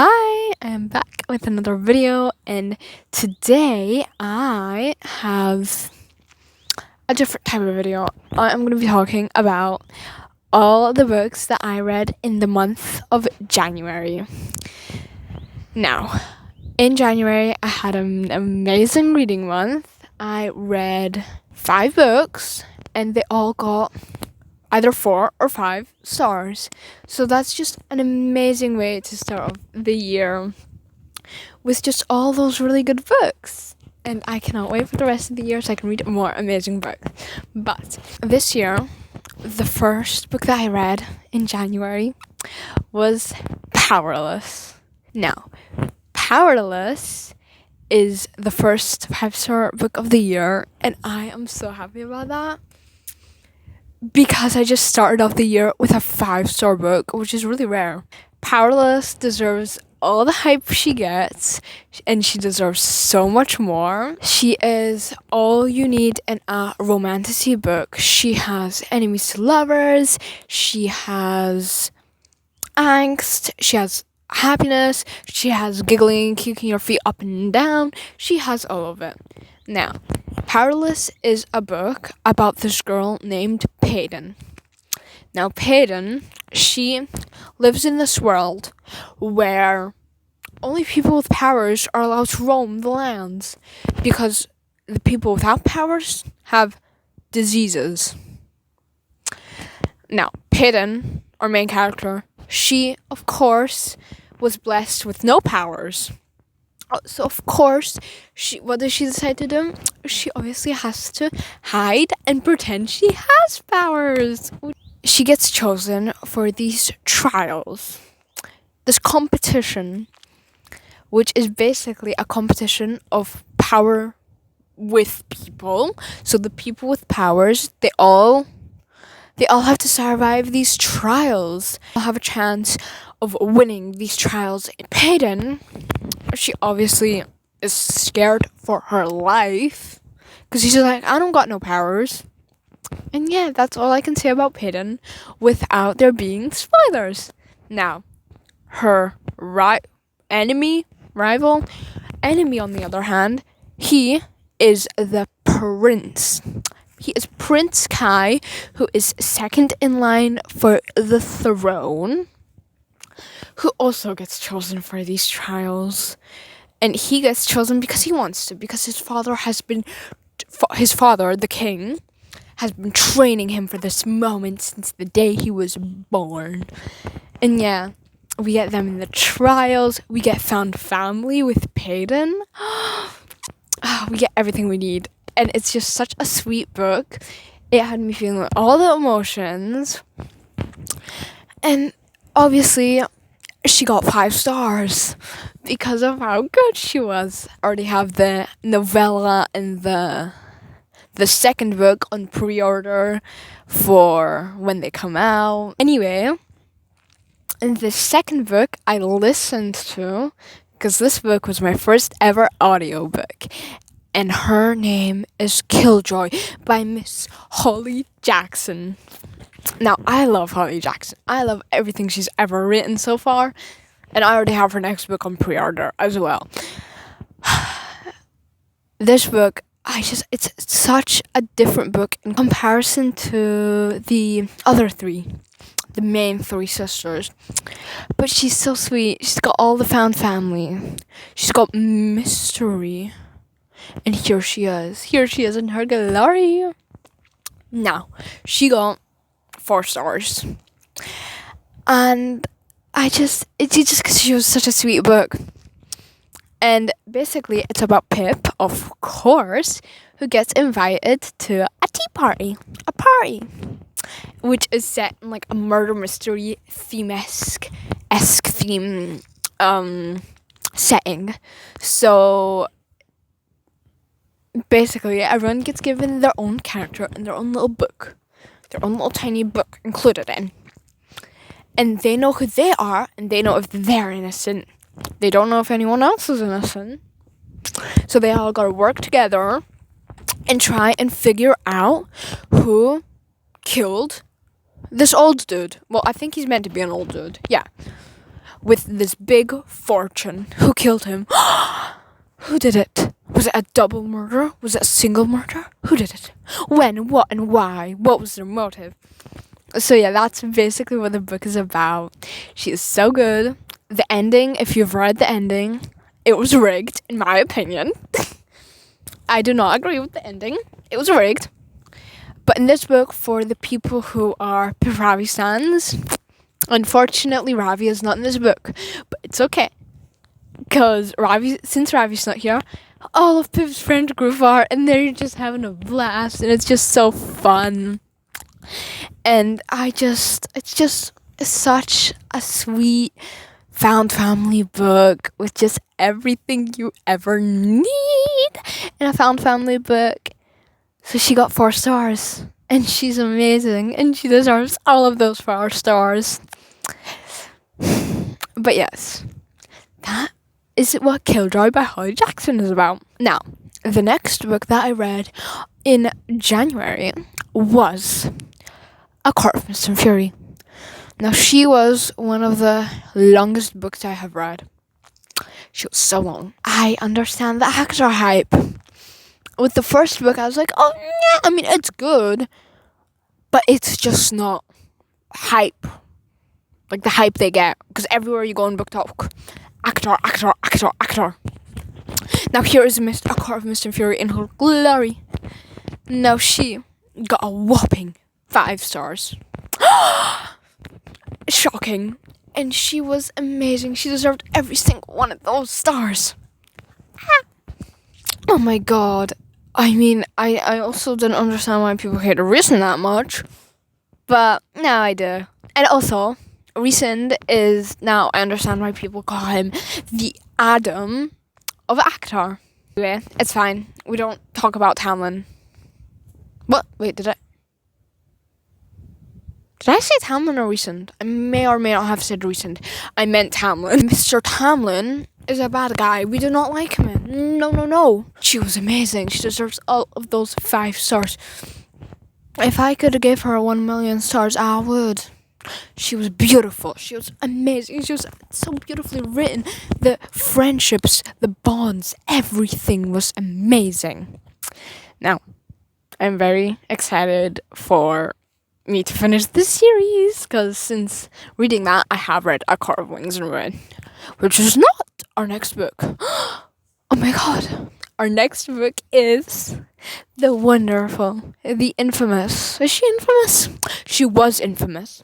Hi, I'm back with another video, and today I have a different type of video. I'm going to be talking about all the books that I read in the month of January. Now, in January, I had an amazing reading month. I read 5 books, and they all got either 4 or 5 stars. So that's just an amazing way to start off the year with just all those really good books. And I cannot wait for the rest of the year so I can read more amazing books. But this year, the first book that I read in January was Powerless. Now, Powerless is the first 5-star book of the year, and I am so happy about that. Because I just started off the year with a 5-star book, which is really rare. Powerless deserves all the hype she gets, and she deserves so much more. She is all you need in a romantasy book. She has enemies to lovers, she has angst, she has happiness, she has giggling, kicking your feet up and down. She has all of it. Now, Powerless is a book about this girl named Peyton. Now, Peyton, she lives in this world where only people with powers are allowed to roam the lands because the people without powers have diseases. Now, Peyton, our main character, she, of course, was blessed with no powers. So, of course, what does she decide to do? She obviously has to hide and pretend she has powers. She gets chosen for these trials, this competition, which is basically a competition of power with people. So the people with powers, they all have to survive these trials. They'll have a chance of winning these trials. Peyton, she obviously is scared for her life because she's like, I don't got no powers. And yeah, that's all I can say about Peyton without there being spoilers. Now, her enemy, on the other hand, he is the prince. He is Prince Kai, who is second in line for the throne, who also gets chosen for these trials. And he gets chosen because he wants to, because his father, the king, has been training him for this moment since the day he was born. And yeah, we get them in the trials. We get found family with Peyton. We get everything we need. And it's just such a sweet book. It had me feeling all the emotions. And obviously, she got 5 stars because of how good she was. I already have the novella and the second book on pre-order for when they come out. Anyway, in the second book I listened to, because this book was my first ever audiobook, and her name is Killjoy by Miss Holly Jackson. Now, I love Holly Jackson. I love everything she's ever written so far, and I already have her next book on pre-order as well. This book, it's such a different book in comparison to the other 3, the main 3 sisters. But she's so sweet. She's got all the found family. She's got mystery. And here she is in her glory. Now, she got 4 stars. And it's just because she was such a sweet book. And basically, it's about Pip, of course, who gets invited to a tea party. A party. Which is set in like a murder mystery theme-esque theme setting. So basically, everyone gets given their own character and their own little book. Their own little tiny book included in. And they know who they are, and they know if they're innocent. They don't know if anyone else is innocent. So they all gotta work together and try and figure out who killed this old dude. Well, I think he's meant to be an old dude. Yeah. with this big fortune. Who killed him? Who did it? Was it a double murder? Was it a single murder? Who did it? When, what, and why? What was their motive? So yeah, that's basically what the book is about. She is so good. The ending, if you've read the ending, it was rigged, in my opinion. I do not agree with the ending. It was rigged. But in this book, for the people who are Ravi stans, unfortunately Ravi is not in this book. But it's okay. Because since Ravi's not here, all of Pip's friend group are, and they're just having a blast, and it's just so fun. And it's such a sweet found family book with just everything you ever need in a found family book. So she got 4 stars, and she's amazing, and she deserves all of those 4 stars. But yes, that is what Killjoy by Holly Jackson is about. Now, the next book that I read in January was A Court of Mist and Fury. Now, she was one of the longest books I have read. She was so long. I understand the actor hype. With the first book, I was like, oh, yeah, I mean, it's good, but it's just not hype. Like the hype they get. Because everywhere you go in BookTok, actor. Now, here is A Court of Mist and Fury in her glory. Now, she got a whopping 5 stars. Shocking. And she was amazing. She deserved every single one of those stars. Oh my god. I mean, I also didn't understand why people hate Rhysand that much. But now I do. And also, Rhysand is, now I understand why people call him the Adam of ACOTAR. Anyway, it's fine. We don't talk about Tamlin. What? Wait, did I say Tamlin or Rhysand? I may or may not have said Rhysand. I meant Tamlin. Mr. Tamlin is a bad guy. We do not like him. No. She was amazing. She deserves all of those 5 stars. If I could give her 1 million stars, I would. She was beautiful. She was amazing. She was so beautifully written. The friendships, the bonds, everything was amazing. Now, I'm very excited for me to finish this series, because since reading that, I have read A Court of Wings and Ruin, which is not our next book. Oh my god. Our next book is the wonderful, the infamous. Is she infamous? She was infamous.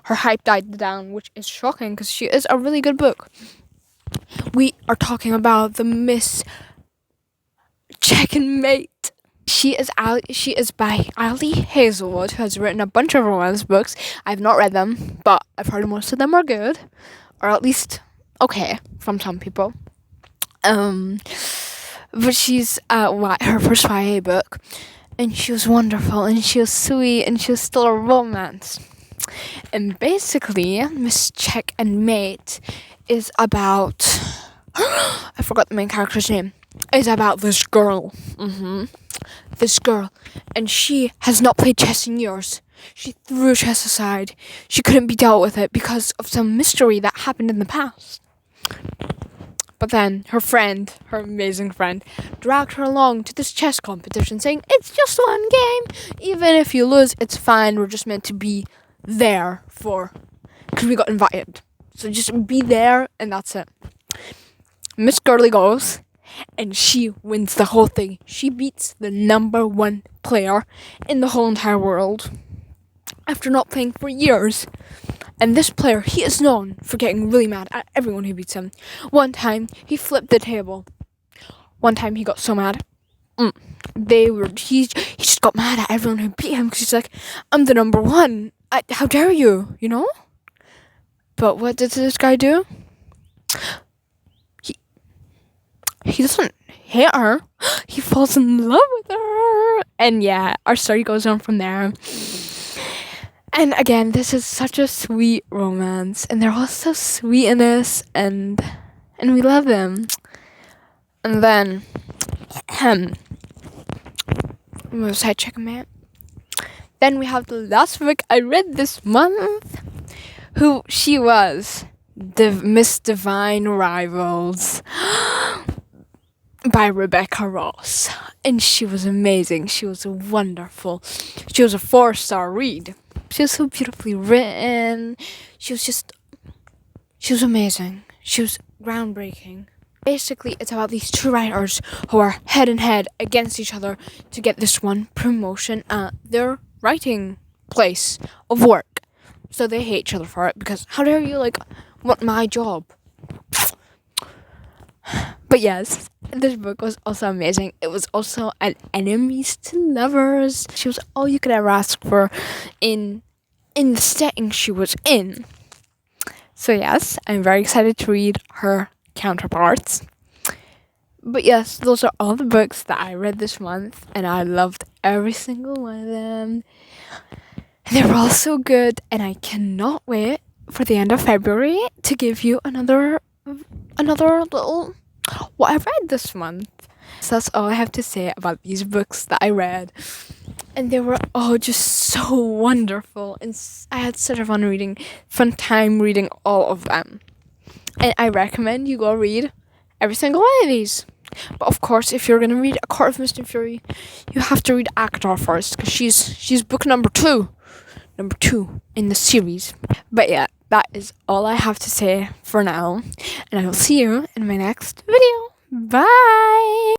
Her hype died down, which is shocking because she is a really good book. We are talking about the Miss Checkmate. She is by Ali Hazelwood, who has written a bunch of romance books. I've not read them, but I've heard most of them are good, or at least okay from some people. But she's her first YA book, and she was wonderful, and she was sweet, and she was still a romance. And basically, Miss Checkmate is about I forgot the main character's name. Is about this girl. This girl, and she has not played chess in years. She threw chess aside. She couldn't be dealt with it because of some mystery that happened in the past. But then her friend, her amazing friend, dragged her along to this chess competition, saying, it's just one game. Even if you lose, it's fine. We're just meant to be there because we got invited. So just be there, and that's it. Miss Girly goes, and she wins the whole thing. She beats the number 1 player in the whole entire world after not playing for years. And this player, he is known for getting really mad at everyone who beats him. One time, he flipped the table. One time, he got so mad. He just got mad at everyone who beat him because he's like, I'm the number 1. How dare you, you know? But what did this guy do? He doesn't hate her. He falls in love with her. And yeah, our story goes on from there. And again, this is such a sweet romance. And they're all so sweet in this. And we love them. And then, website checkmate. Then we have the last book I read this month. Who she was Miss Divine Rivals by Rebecca Ross. And she was amazing. She was wonderful. She was a 4-star read. She was so beautifully written. She was amazing. She was groundbreaking. Basically, it's about these two writers who are head and head against each other to get this one promotion at their writing place of work. So they hate each other for it because how dare you want my job? But yes, this book was also amazing. It was also an enemies to lovers. She was all you could ever ask for in the setting she was in. So yes, I'm very excited to read her counterparts. But yes, those are all the books that I read this month, and I loved every single one of them. And they were all so good, and I cannot wait for the end of February to give you another little what I read this month. So that's all I have to say about these books that I read. And they were all just so wonderful, and I had such a fun time reading all of them. And I recommend you go read every single one of these. But of course, if you're gonna read A Court of Mist and Fury, you have to read ACOTAR first, because she's book number two in the series. But yeah, that is all I have to say for now, and I will see you in my next video. Bye.